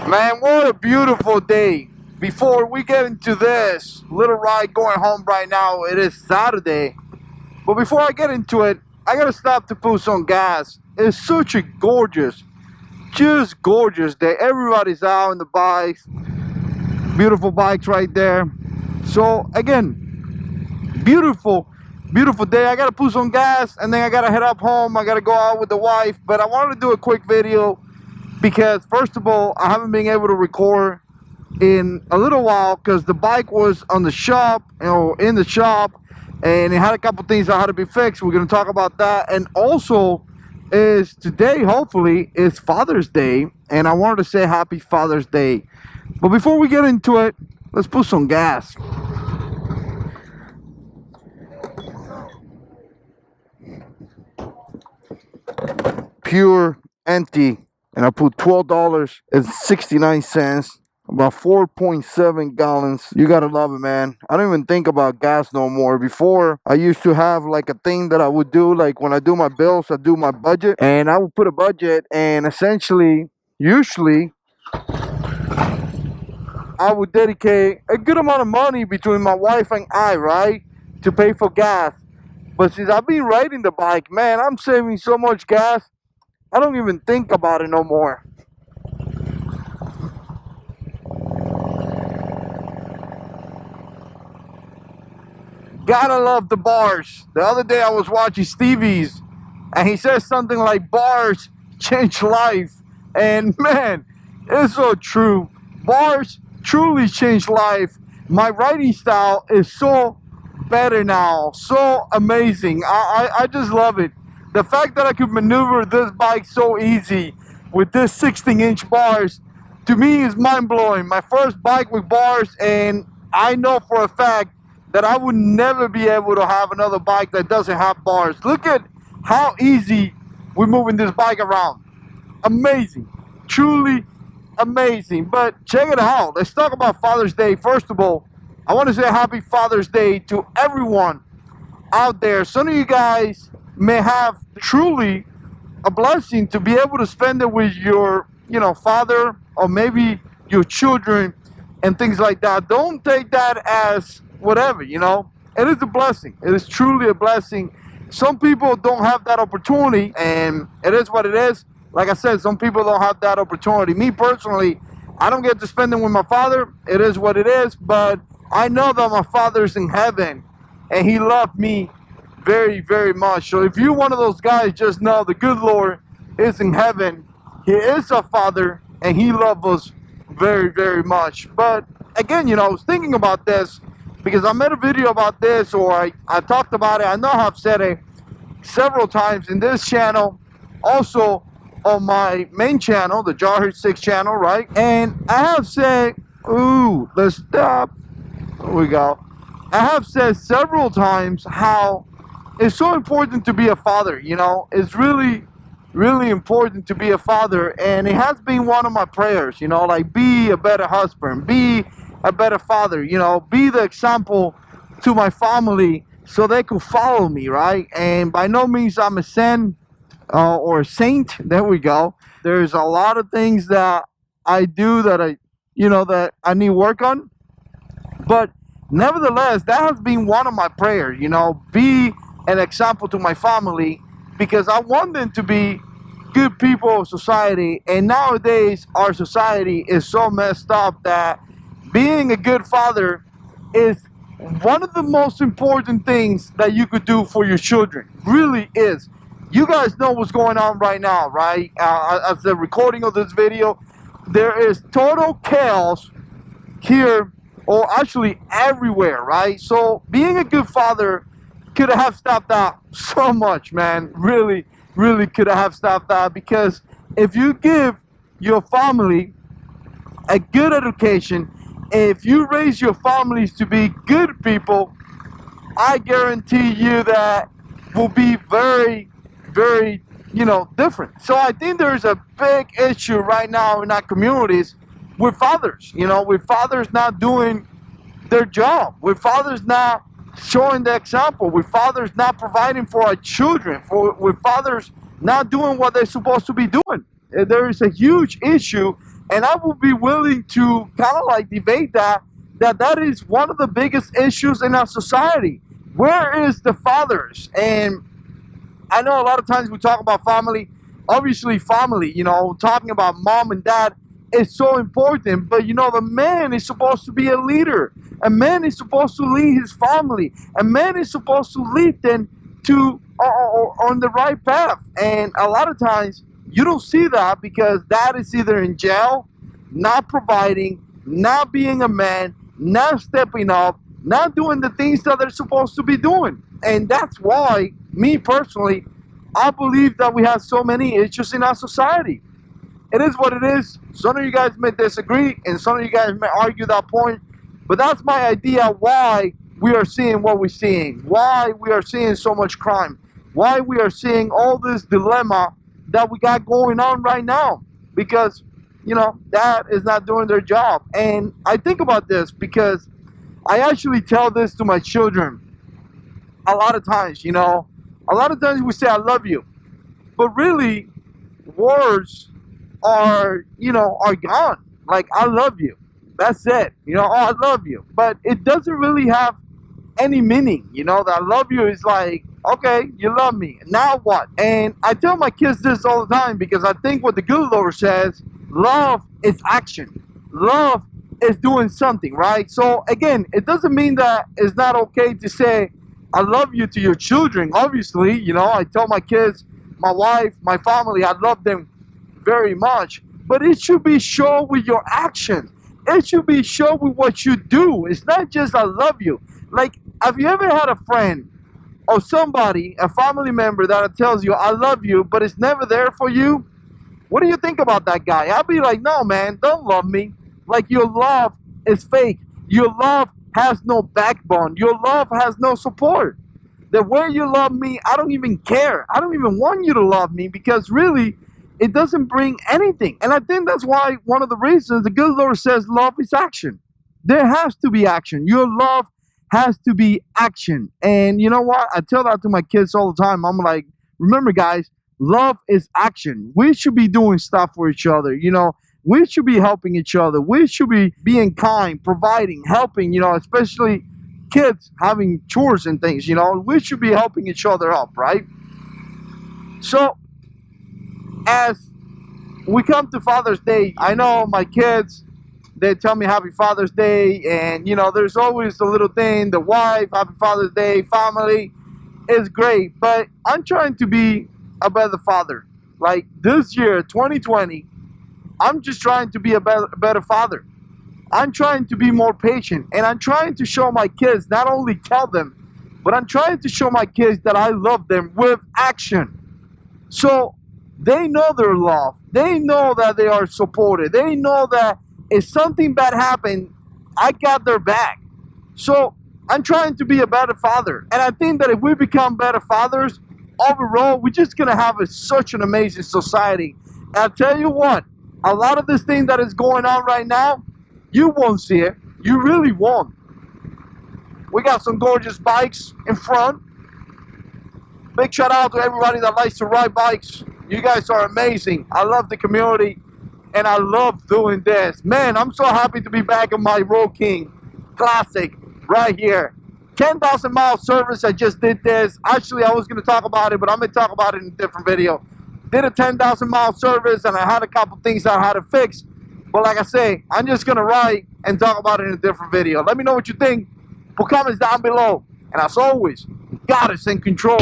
Man, what a beautiful day. Before we get into this little ride going home right now, it is Saturday. But before I get into it, I gotta stop to put some gas. It's such a gorgeous, just gorgeous day. Everybody's out on the bikes. Beautiful bikes right there. So again, beautiful day. I gotta put some gas and then I gotta head up home. I gotta go out with the wife. But I wanted to do a quick video because first of all, I haven't been able to record in a little while because the bike was on the shop, in the shop, and it had a couple things that had to be fixed. We're going to talk about that. And also is today, hopefully, is Father's Day, and I wanted to say happy Father's Day. But before we get into it, let's put some gas. Pure empty, and I put $12.69, about 4.7 gallons. You gotta love it, man. I don't even think about gas no more. Before, I used to have like a thing that I would do, like when I do my bills, I do my budget, and I would put a budget, and essentially, usually, I would dedicate a good amount of money between my wife and I, right, to pay for gas. But since I've been riding the bike, man, I'm saving so much gas, I don't even think about it no more. Gotta love the bars. The other day I was watching Stevie's and he says something like bars change life. And man, it's so true. Bars truly change life. My riding style is so better now. So amazing. I just love it. The fact that I could maneuver this bike so easy with this 16-inch bars, to me is mind-blowing. My first bike with bars, and I know for a fact that I would never be able to have another bike that doesn't have bars. Look at how easy we're moving this bike around. Amazing. Truly amazing. But check it out. Let's talk about Father's Day. First of all, I want to say happy Father's Day to everyone out there. Some of you guys may have truly a blessing to be able to spend it with your, father, or maybe your children and things like that. Don't take that as whatever, it is a blessing. It is truly a blessing. Some people don't have that opportunity, and it is what it is. Like I said, some people don't have that opportunity. Me personally, I don't get to spend it with my father. It is what it is, but I know that my father's in heaven and he loved me very, very much. So if you're one of those guys, just know the good Lord is in heaven. He is our Father and he loves us very, very much. But again, I was thinking about this because I made a video about this, or I talked about it. I know I've said it several times in this channel, also on my main channel, the JH6 channel, right? And I have said, let's stop. There we go. I have said several times how it's so important to be a father, It's really, really important to be a father. And it has been one of my prayers, like be a better husband, be a better father, be the example to my family so they could follow me, right? And by no means I'm a saint or a saint. There we go. There's a lot of things that I do that that I need work on. But nevertheless, that has been one of my prayers, be an example to my family, because I want them to be good people of society. And nowadays, our society is so messed up that being a good father is one of the most important things that you could do for your children. Really is. You guys know what's going on right now, right? As the recording of this video, there is total chaos here, or actually everywhere, right? So being a good father could have stopped that so much, man. Really, really could have stopped that, because if you give your family a good education, if you raise your families to be good people, I guarantee you that will be very, very, different. So I think there's a big issue right now in our communities with fathers, with fathers not doing their job, with fathers not showing the example, with fathers not providing for our children, with fathers not doing what they're supposed to be doing. There is a huge issue, and I will be willing to kind of like debate that is one of the biggest issues in our society. Where is the fathers? And I know a lot of times we talk about family. Obviously, family, talking about mom and dad is so important. But, the man is supposed to be a leader. A man is supposed to lead his family. A man is supposed to lead them to on the right path. And a lot of times you don't see that because dad is either in jail, not providing, not being a man, not stepping up, not doing the things that they're supposed to be doing. And that's why, me personally, I believe that we have so many issues in our society. It is what it is. Some of you guys may disagree, and some of you guys may argue that point. But that's my idea why we are seeing what we're seeing, why we are seeing so much crime, why we are seeing all this dilemma that we got going on right now. Because, dad is not doing their job. And I think about this because I actually tell this to my children a lot of times, A lot of times we say, I love you. But really, words are gone. Like, I love you. That's it. Oh, I love you. But it doesn't really have any meaning. That I love you is like, okay, you love me. Now what? And I tell my kids this all the time because I think what the good Lord says, love is action. Love is doing something, right? So again, it doesn't mean that it's not okay to say, I love you to your children. Obviously, I tell my kids, my wife, my family, I love them very much. But it should be shown with your actions. It should be shown with what you do. It's not just I love you. Like, have you ever had a friend or somebody, a family member that tells you I love you, but it's never there for you? What do you think about that guy? I'll be like, no, man, don't love me. Like, your love is fake. Your love has no backbone. Your love has no support. The way you love me, I don't even care. I don't even want you to love me because really, it doesn't bring anything. And I think that's why one of the reasons the good Lord says love is action. There has to be action. Your love has to be action. And you know what? I tell that to my kids all the time. I'm like, remember, guys, love is action. We should be doing stuff for each other. We should be helping each other. We should be being kind, providing, helping, especially kids having chores and things, We should be helping each other up, right? So, as we come to Father's Day, I know my kids, they tell me Happy Father's Day, and, there's always a little thing, the wife, Happy Father's Day, family is great, but I'm trying to be a better father. Like, this year, 2020, I'm just trying to be a better father. I'm trying to be more patient. And I'm trying to show my kids, not only tell them, but I'm trying to show my kids that I love them with action. So they know they're loved. They know that they are supported. They know that if something bad happened, I got their back. So I'm trying to be a better father. And I think that if we become better fathers, overall, we're just going to have such an amazing society. And I'll tell you what, a lot of this thing that is going on right now, you won't see it. You really won't. We got some gorgeous bikes in front. Big shout out to everybody that likes to ride bikes. You guys are amazing. I love the community, and I love doing this. Man, I'm so happy to be back on my Road King Classic right here. 10,000 mile service. I just did this. Actually, I was going to talk about it, but I'm going to talk about it in a different video. Did a 10,000 mile service, and I had a couple things that I had to fix. But like I say, I'm just going to ride and talk about it in a different video. Let me know what you think. Put comments down below. And as always, God is in control.